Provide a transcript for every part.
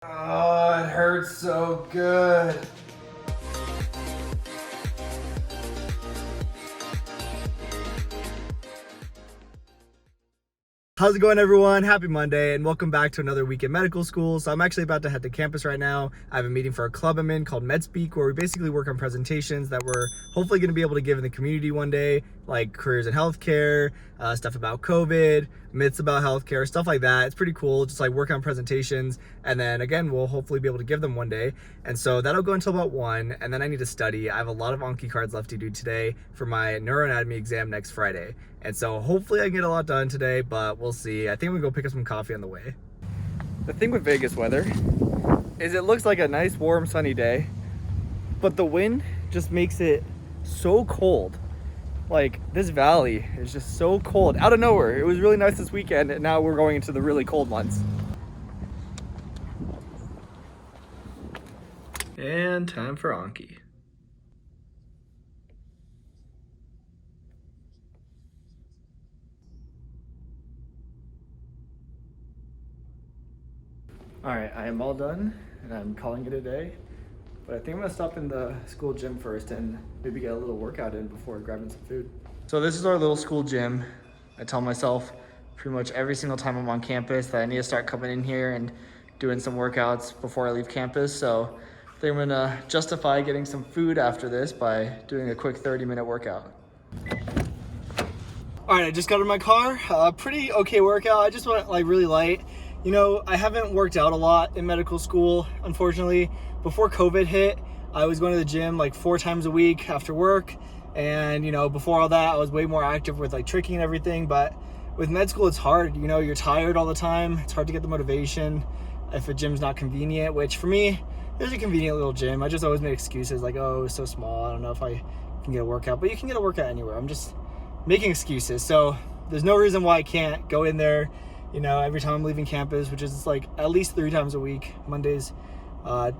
Oh, it hurts so good. How's it going, everyone? Happy Monday and welcome back to another week at medical school. So I'm actually about to head to campus right now. I have a meeting for a club I'm in called MedSpeak, where we basically work on presentations that we're hopefully going to be able to give in the community one day, like careers in healthcare, stuff about COVID, myths about healthcare, stuff like that. It's pretty cool, just like work on presentations, and then again we'll hopefully be able to give them one day. And so that'll go until about 1, and then I need to study. I have a lot of Anki cards left to do today for my Neuroanatomy exam next Friday. And so hopefully I can get a lot done today, but we'll see. I think we'll go pick up some coffee on the way. The thing with Vegas weather is it looks like a nice, warm, sunny day, but the wind just makes it so cold. Like, this valley is just so cold out of nowhere. It was really nice this weekend, and now we're going into the really cold months. And time for Anki. All right, I am all done and I'm calling it a day, but I think I'm gonna stop in the school gym first and maybe get a little workout in before grabbing some food. So this is our little school gym. I tell myself pretty much every single time I'm on campus that I need to start coming in here and doing some workouts before I leave campus. So I think I'm gonna justify getting some food after this by doing a quick 30-minute workout. All right, I just got in my car. Pretty okay workout. I just went like really light. You know, I haven't worked out a lot in medical school, unfortunately. Before COVID hit, I was going to the gym like 4 times a week after work. And, you know, before all that, I was way more active with like tricking and everything. But with med school, it's hard. You know, you're tired all the time. It's hard to get the motivation if a gym's not convenient, which for me, there's a convenient little gym. I just always made excuses like, oh, it's so small. I don't know if I can get a workout. But you can get a workout anywhere. I'm just making excuses. So there's no reason why I can't go in there, you know, every time I'm leaving campus, which is like at least 3 times a week, Mondays,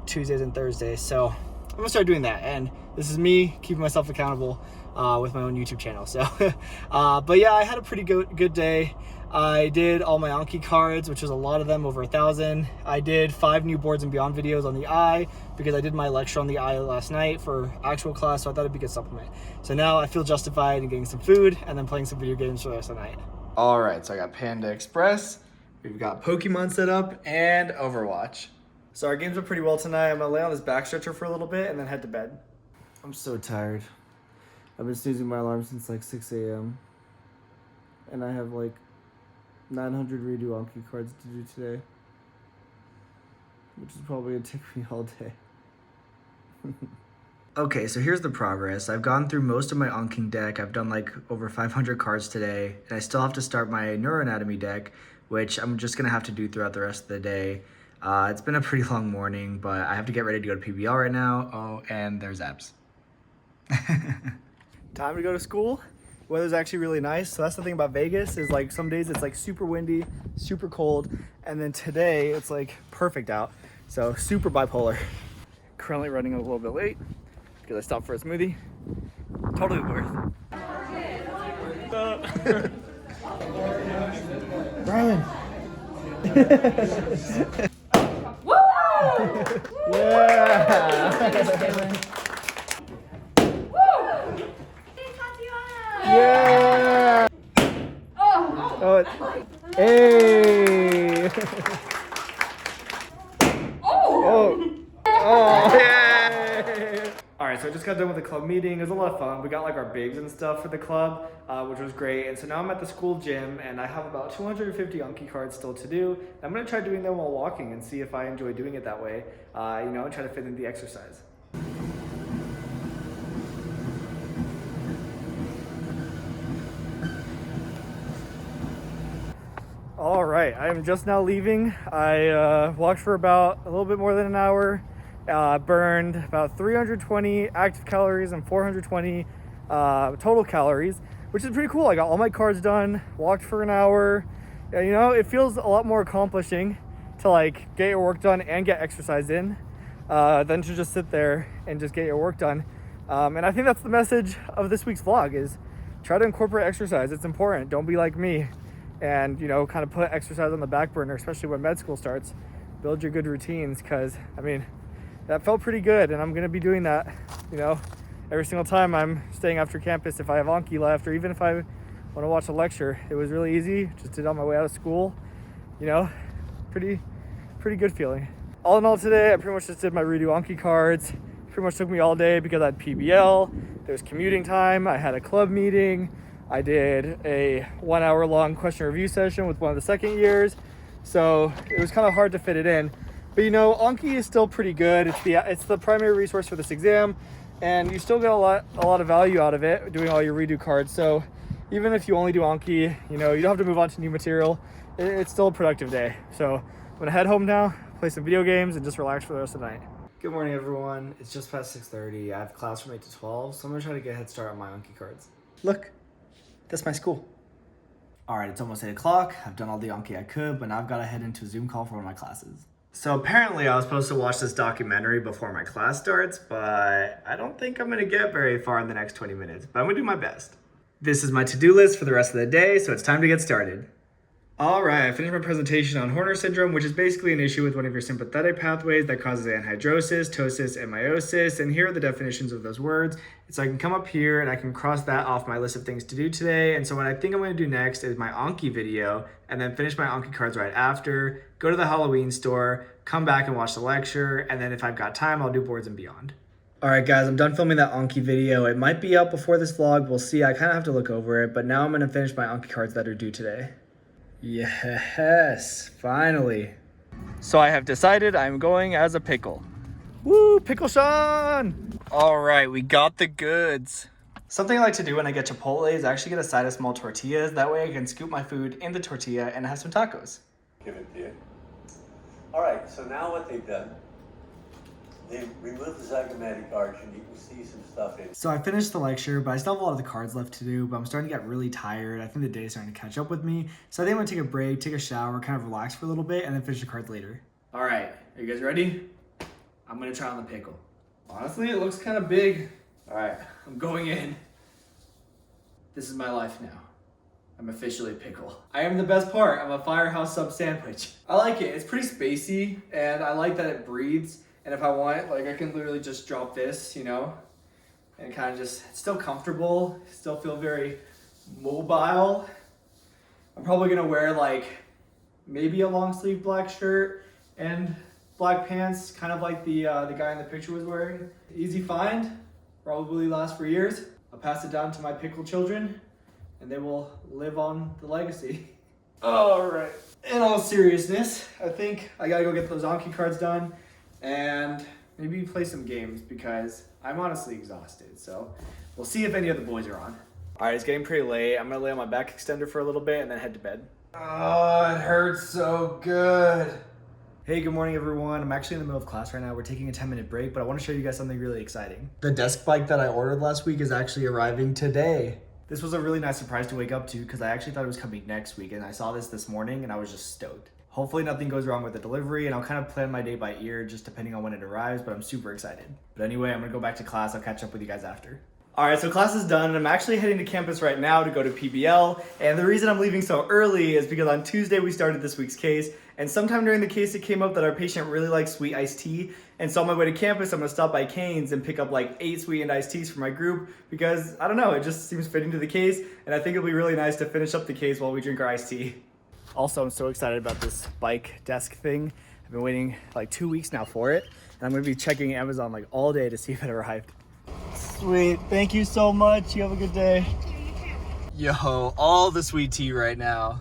Tuesdays, and Thursdays. So I'm gonna start doing that. And this is me keeping myself accountable with my own YouTube channel. So, but yeah, I had a pretty good day. I did all my Anki cards, which was a lot of them, over 1,000. I did 5 new Boards and Beyond videos on the eye because I did my lecture on the eye last night for actual class, so I thought it'd be a good supplement. So now I feel justified in getting some food and then playing some video games for the rest of the night. All right, so I got Panda Express, we've got Pokemon set up, and Overwatch. So our games went pretty well tonight. I'm gonna lay on this back stretcher for a little bit and then head to bed. I'm so tired. I've been snoozing my alarm since like 6 a.m. And I have like 900 redo Anki cards to do today, which is probably gonna take me all day. Okay, so here's the progress. I've gone through most of my Anki deck. I've done like over 500 cards today, and I still have to start my Neuroanatomy deck, which I'm just gonna have to do throughout the rest of the day. It's been a pretty long morning, but I have to get ready to go to PBL right now. Oh, and there's abs. Time to go to school. Weather's actually really nice. So that's the thing about Vegas, is like some days it's like super windy, super cold, and then today it's like perfect out. So super bipolar. Currently running a little bit late because I stopped for a smoothie. Totally worth. Brian. Woo! Yeah. Woo! Yeah. Oh. Hey. Oh. Oh. Yay. All right, so I just got done with the club meeting. It was a lot of fun. We got like our bigs and stuff for the club, which was great. And so now I'm at the school gym and I have about 250 Anki cards still to do. I'm gonna try doing them while walking and see if I enjoy doing it that way, you know, and try to fit in the exercise. All right, I am just now leaving. I walked for about a little bit more than an hour. Burned about 320 active calories and 420 total calories, which is pretty cool. I got all my cards done, walked for an hour. Yeah, you know, it feels a lot more accomplishing to like get your work done and get exercise in than to just sit there and just get your work done. And I think that's the message of this week's vlog, is try to incorporate exercise. It's important. Don't be like me and, you know, kind of put exercise on the back burner, especially when med school starts. build your good routines, because I mean, that felt pretty good, and I'm gonna be doing that, you know, every single time I'm staying after campus. If I have Anki left, or even if I want to watch a lecture, it was really easy. Just did it on my way out of school, you know, pretty good feeling. All in all, today I pretty much just did my redo Anki cards. Pretty much took me all day because I had PBL, there was commuting time, I had a club meeting, I did a 1 hour long question review session with one of the second years, so it was kind of hard to fit it in. But you know, Anki is still pretty good. It's the primary resource for this exam, and you still get a lot of value out of it doing all your redo cards. So even if you only do Anki, you know, you don't have to move on to new material. It's still a productive day. So I'm gonna head home now, play some video games, and just relax for the rest of the night. Good morning, everyone. It's just past 6:30. I have class from 8 to 12, so I'm gonna try to get a head start on my Anki cards. Look, that's my school. All right, it's almost 8 o'clock. I've done all the Anki I could, but now I've gotta head into a Zoom call for one of my classes. So apparently I was supposed to watch this documentary before my class starts, but I don't think I'm gonna get very far in the next 20 minutes, but I'm gonna do my best. This is my to-do list for the rest of the day, so it's time to get started. All right, I finished my presentation on Horner syndrome, which is basically an issue with one of your sympathetic pathways that causes anhidrosis, ptosis, and meiosis. And here are the definitions of those words. So I can come up here and I can cross that off my list of things to do today. And so what I think I'm gonna do next is my Anki video, and then finish my Anki cards right after, go to the Halloween store, come back and watch the lecture, and then if I've got time, I'll do boards and beyond. All right, guys, I'm done filming that Anki video. It might be out before this vlog, we'll see. I kind of have to look over it, but now I'm gonna finish my Anki cards that are due today. Yes, finally. So I have decided I'm going as a pickle. Woo, Pickle Sean! All right, we got the goods. Something I like to do when I get Chipotle is actually get a side of small tortillas. That way I can scoop my food in the tortilla and have some tacos. Give it to you. All right, so now what they've done, they've removed the zygomatic arch and you can see some stuff in it. So I finished the lecture, but I still have a lot of the cards left to do, but I'm starting to get really tired. I think the day is starting to catch up with me. So I think I'm gonna take a break, take a shower, kind of relax for a little bit, and then finish the cards later. All right, are you guys ready? I'm gonna try on the pickle. Honestly, it looks kind of big. All right, I'm going in. This is my life now. I'm officially a pickle. I am the best part. I'm a firehouse sub sandwich. I like it. It's pretty spacey, and I like that it breathes. And if I want, like, I can literally just drop this, you know, and kind of just, it's still comfortable, still feel very mobile. I'm probably gonna wear like maybe a long sleeve black shirt and black pants, kind of like the guy in the picture was wearing. Easy find, probably last for years. I'll pass it down to my pickle children, and they will live on the legacy. All right. In all seriousness, I think I gotta go get those Anki cards done and maybe play some games because I'm honestly exhausted. So we'll see if any of the boys are on. All right, it's getting pretty late. I'm gonna lay on my back extender for a little bit and then head to bed. Oh, it hurts so good. Hey, good morning, everyone. I'm actually in the middle of class right now. We're taking a 10-minute break, but I want to show you guys something really exciting. The desk bike that I ordered last week is actually arriving today. This was a really nice surprise to wake up to because I actually thought it was coming next week, and I saw this morning and I was just stoked. Hopefully nothing goes wrong with the delivery, and I'll kind of plan my day by ear just depending on when it arrives, but I'm super excited. But anyway, I'm gonna go back to class. I'll catch up with you guys after. All right, so class is done, and I'm actually heading to campus right now to go to PBL, and the reason I'm leaving so early is because on Tuesday we started this week's case, and sometime during the case it came up that our patient really likes sweet iced tea, and so on my way to campus I'm gonna stop by Cane's and pick up like 8 sweetened iced teas for my group because, I don't know, it just seems fitting to the case, and I think it'll be really nice to finish up the case while we drink our iced tea. Also, I'm so excited about this bike desk thing. I've been waiting like 2 weeks now for it, and I'm gonna be checking Amazon like all day to see if it arrived. Sweet, thank you so much. You have a good day. Yo, all the sweet tea right now.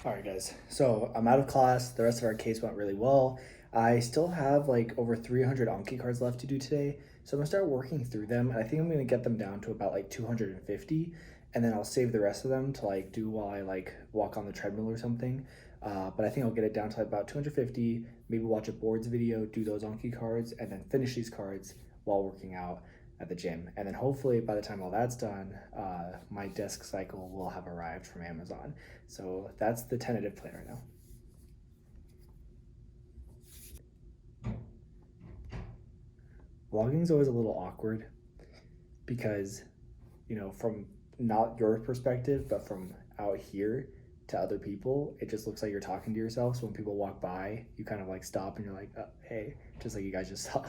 All right, guys, so I'm out of class. The rest of our case went really well. I still have like over 300 Anki cards left to do today, so I'm gonna start working through them, and I think I'm gonna get them down to about like 250. And then I'll save the rest of them to like do while I like walk on the treadmill or something. But I think I'll get it down to about 250, maybe watch a boards video, do those Anki cards, and then finish these cards while working out at the gym. And then hopefully by the time all that's done, my desk cycle will have arrived from Amazon. So that's the tentative plan right now. Vlogging is always a little awkward because, you know, from not your perspective, but from out here, to other people, it just looks like you're talking to yourself. So when people walk by, you kind of like stop and you're like, oh, hey, just like you guys just saw.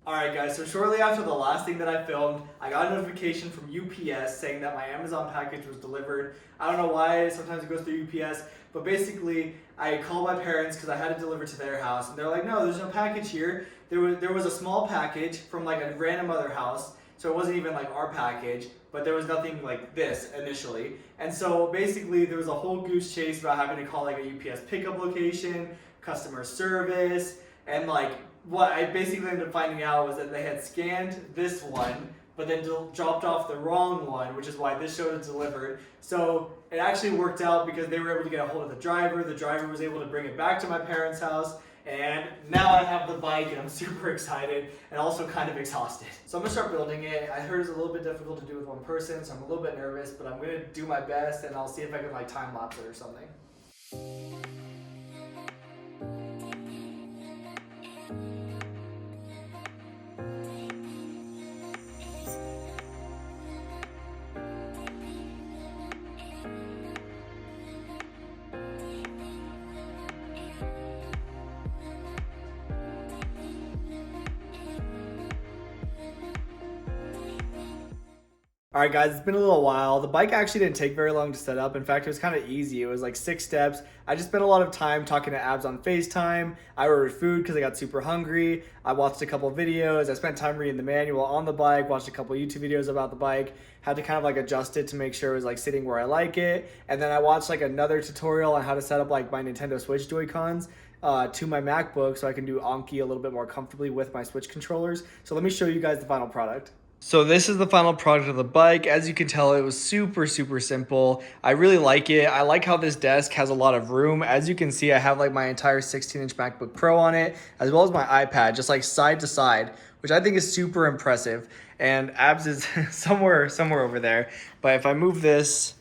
Alright guys, so shortly after the last thing that I filmed, I got a notification from UPS saying that my Amazon package was delivered. I don't know why, sometimes it goes through UPS, but basically I called my parents because I had to deliver to their house, and they're like, no, there's no package here. There was a small package from like a random other house, so it wasn't even like our package, but there was nothing like this initially. And so basically there was a whole goose chase about having to call like a UPS pickup location, customer service, and like what I basically ended up finding out was that they had scanned this one, but then dropped off the wrong one, which is why this showed as delivered. So it actually worked out because they were able to get a hold of the driver. The driver was able to bring it back to my parents' house. And now I have the bike and I'm super excited and also kind of exhausted. So I'm gonna start building it. I heard it's a little bit difficult to do with one person, so I'm a little bit nervous, but I'm gonna do my best and I'll see if I can like time lapse it or something. All right, guys, it's been a little while. The bike actually didn't take very long to set up. In fact, it was kind of easy. It was like 6 steps. I just spent a lot of time talking to Abs on FaceTime. I ordered food because I got super hungry. I watched a couple of videos. I spent time reading the manual on the bike, watched a couple of YouTube videos about the bike, had to kind of like adjust it to make sure it was like sitting where I like it. And then I watched like another tutorial on how to set up like my Nintendo Switch Joy-Cons to my MacBook so I can do Anki a little bit more comfortably with my Switch controllers. So let me show you guys the final product. So this is the final product of the bike. As you can tell, it was super simple. I really like it. I like how this desk has a lot of room. As you can see, I have like my entire 16-inch MacBook Pro on it, as well as my iPad, just like side to side, which I think is super impressive. And Abs is somewhere over there. But if I move this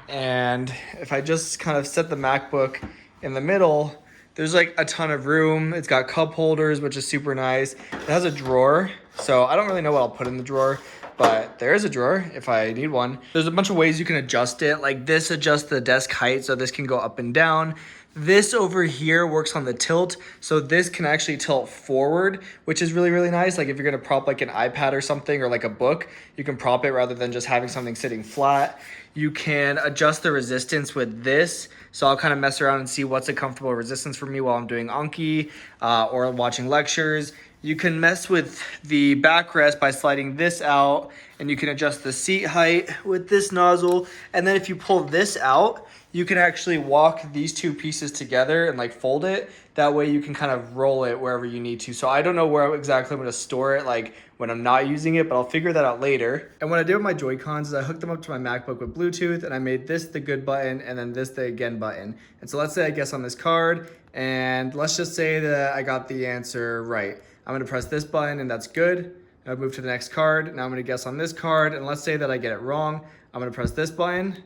and if I just kind of set the MacBook in the middle, there's like a ton of room. It's got cup holders, which is super nice. It has a drawer. So I don't really know what I'll put in the drawer, but there is a drawer if I need one. There's a bunch of ways you can adjust it. Like this adjusts the desk height, so this can go up and down. This over here works on the tilt, so this can actually tilt forward, which is really nice. Like if you're gonna prop like an iPad or something, or like a book, you can prop it rather than just having something sitting flat. You can adjust the resistance with this. So I'll kind of mess around and see what's a comfortable resistance for me while I'm doing Anki or watching lectures. You can mess with the backrest by sliding this out, and you can adjust the seat height with this nozzle. And then if you pull this out, you can actually walk these two pieces together and like fold it. That way you can kind of roll it wherever you need to. So I don't know where exactly I'm gonna store it, like when I'm not using it, but I'll figure that out later. And what I did with my Joy-Cons is I hooked them up to my MacBook with Bluetooth, and I made this the good button and then this the again button. And so let's say I guess on this card, and let's just say that I got the answer right. I'm gonna press this button and that's good. I'll move to the next card. Now I'm gonna guess on this card, and let's say that I get it wrong. I'm gonna press this button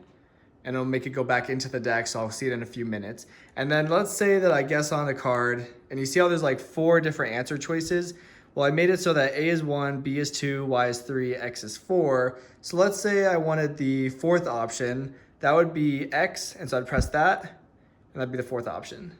and it'll make it go back into the deck, so I'll see it in a few minutes. And then let's say that I guess on a card, and you see how there's like 4 different answer choices? Well, I made it so that A is 1, B is 2, Y is 3, X is 4. So let's say I wanted the 4th option. That would be X, and so I'd press that, and that'd be the 4th option.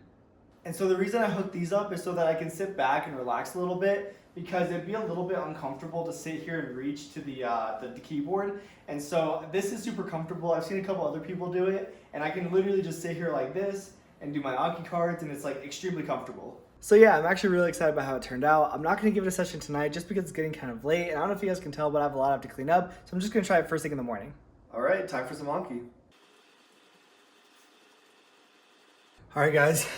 And so the reason I hooked these up is so that I can sit back and relax a little bit, because it'd be a little bit uncomfortable to sit here and reach to the keyboard. And so this is super comfortable. I've seen a couple other people do it, and I can literally just sit here like this and do my Anki cards, and it's like extremely comfortable. So yeah, I'm actually really excited about how it turned out. I'm not gonna give it a session tonight just because it's getting kind of late, and I don't know if you guys can tell, but I have a lot I have to clean up, so I'm just gonna try it first thing in the morning. All right, time for some Anki. All right, guys,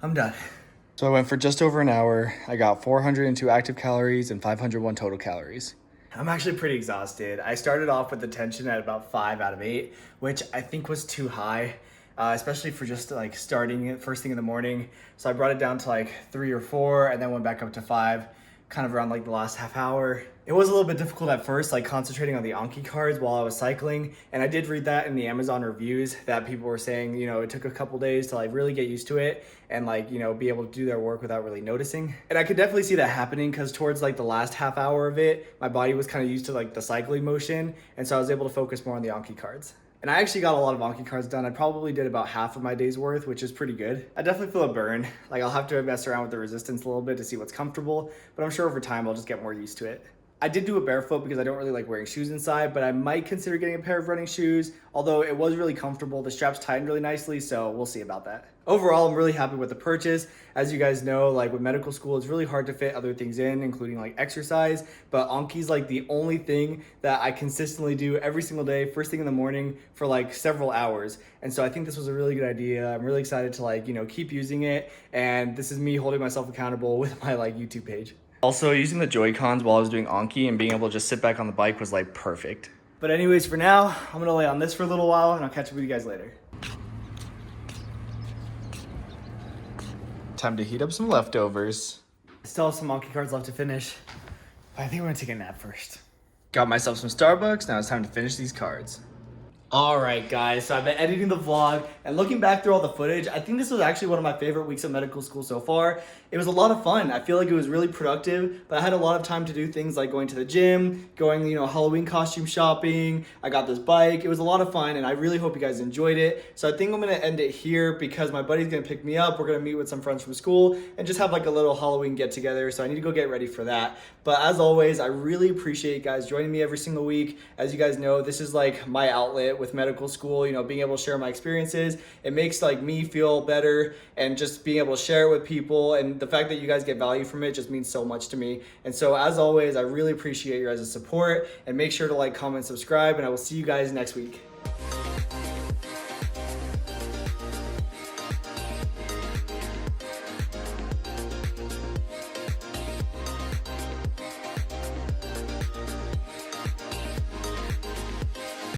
I'm done. So I went for just over an hour. I got 402 active calories and 501 total calories. I'm actually pretty exhausted. I started off with the tension at about 5 out of 8, which I think was too high, especially for just like starting it first thing in the morning. So I brought it down to like 3 or 4 and then went back up to 5, kind of around like the last half hour. It was a little bit difficult at first, like concentrating on the Anki cards while I was cycling. And I did read that in the Amazon reviews that people were saying, you know, it took a couple days to like really get used to it and like, you know, be able to do their work without really noticing. And I could definitely see that happening because towards like the last half hour of it, my body was kind of used to like the cycling motion. And so I was able to focus more on the Anki cards. And I actually got a lot of Anki cards done. I probably did about half of my day's worth, which is pretty good. I definitely feel a burn. Like I'll have to mess around with the resistance a little bit to see what's comfortable, but I'm sure over time I'll just get more used to it. I did do it barefoot because I don't really like wearing shoes inside, but I might consider getting a pair of running shoes, although it was really comfortable. The straps tightened really nicely, so we'll see about that. Overall, I'm really happy with the purchase. As you guys know, like with medical school, it's really hard to fit other things in, including like exercise, but Anki's like the only thing that I consistently do every single day, first thing in the morning for like several hours. And so I think this was a really good idea. I'm really excited to like, keep using it. And this is me holding myself accountable with my like YouTube page. Also, using the Joy-Cons while I was doing Anki and being able to just sit back on the bike was like perfect. But anyways, for now, I'm gonna lay on this for a little while and I'll catch up with you guys later. Time to heat up some leftovers. I still have some Anki cards left to finish, but I think I'm gonna take a nap first. Got myself some Starbucks, now it's time to finish these cards. All right, guys, so I've been editing the vlog and looking back through all the footage, I think this was actually one of my favorite weeks of medical school so far. It was a lot of fun. I feel like it was really productive, but I had a lot of time to do things like going to the gym, going, Halloween costume shopping. I got this bike. It was a lot of fun, and I really hope you guys enjoyed it. So I think I'm gonna end it here because my buddy's gonna pick me up. We're gonna meet with some friends from school and just have like a little Halloween get together. So I need to go get ready for that. But as always, I really appreciate you guys joining me every single week. As you guys know, this is like my outlet with medical school, being able to share my experiences. It makes like me feel better, and just being able to share it with people, and the fact that you guys get value from it just means so much to me. And so as always, I really appreciate your guys' support, and make sure to like, comment, subscribe, and I will see you guys next week.